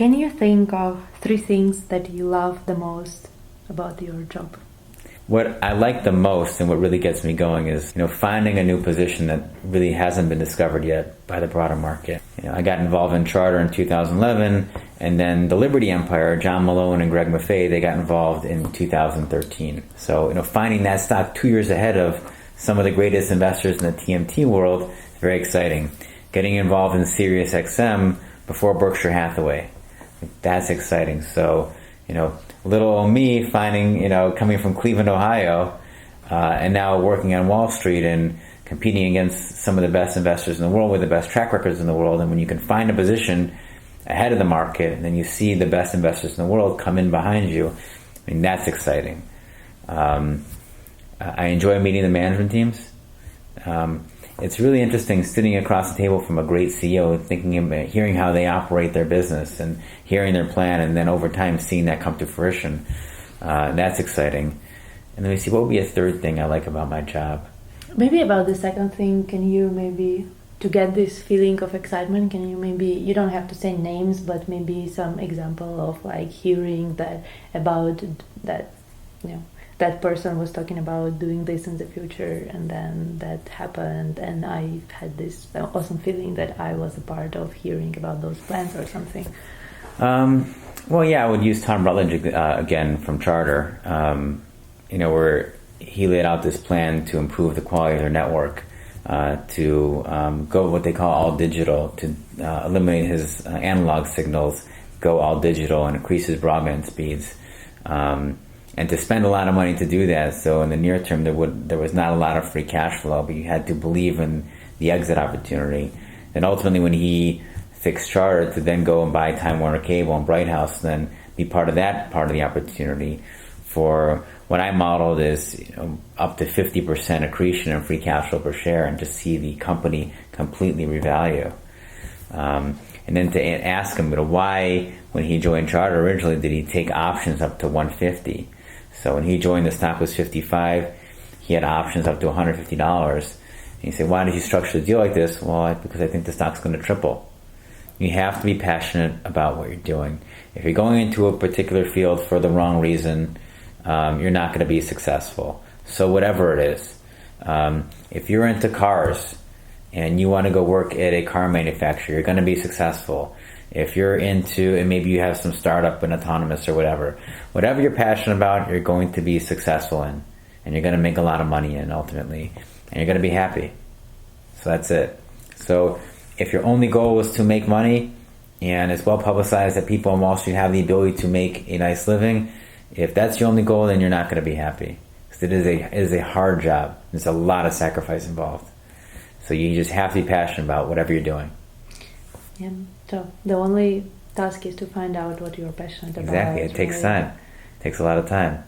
Can you think of 3 things that you love the most about your job? What I like the most and what really gets me going is, finding a new position that really hasn't been discovered yet by the broader market. I got involved in Charter in 2011, and then the Liberty Empire, John Malone and Greg Maffei, they got involved in 2013. So, finding that stock 2 years ahead of some of the greatest investors in the TMT world is very exciting. Getting involved in SiriusXM before Berkshire Hathaway, that's exciting. So, little old me finding, coming from Cleveland, Ohio, and now working on Wall Street and competing against some of the best investors in the world with the best track records in the world. And when you can find a position ahead of the market and then you see the best investors in the world come in behind you, that's exciting. I enjoy meeting the management teams. It's really interesting sitting across the table from a great CEO, hearing how they operate their business and hearing their plan, and then over time seeing that come to fruition. That's exciting. And then we see, what would be a third thing I like about my job? Maybe about the second thing, can you maybe, to get this feeling of excitement, can you maybe, you don't have to say names, but maybe some example of hearing that about that, that person was talking about doing this in the future, and then that happened, and I had this awesome feeling that I was a part of hearing about those plans or something. Well, yeah, I would use Tom Rutledge again from Charter, where he laid out this plan to improve the quality of their network, to go what they call all digital, to eliminate his analog signals, go all digital, and increase his broadband speeds. And to spend a lot of money to do that. So in the near term, there was not a lot of free cash flow, but you had to believe in the exit opportunity. And ultimately, when he fixed Charter, to then go and buy Time Warner Cable and Bright House, then be part of that part of the opportunity. For what I modeled is up to 50% accretion in free cash flow per share, and just see the company completely revalue. And then to ask him, why, when he joined Charter originally, did he take options up to 150? So when he joined, the stock was 55. He had options up to $150. And you say, why did you structure the deal like this? Well, because I think the stock's going to triple. You have to be passionate about what you're doing. If you're going into a particular field for the wrong reason, you're not going to be successful. So whatever it is, if you're into cars and you want to go work at a car manufacturer, you're going to be successful. If you're into, and maybe you have some startup and autonomous or whatever you're passionate about, you're going to be successful in, and you're going to make a lot of money in ultimately, and you're going to be happy. So that's it. So if your only goal is to make money, and it's well publicized that people on Wall Street have the ability to make a nice living, if that's your only goal, then you're not going to be happy. Because it is a hard job. There's a lot of sacrifice involved. So you just have to be passionate about whatever you're doing. Yeah. So the only task is to find out what you're passionate about. Exactly. It takes time. It takes a lot of time.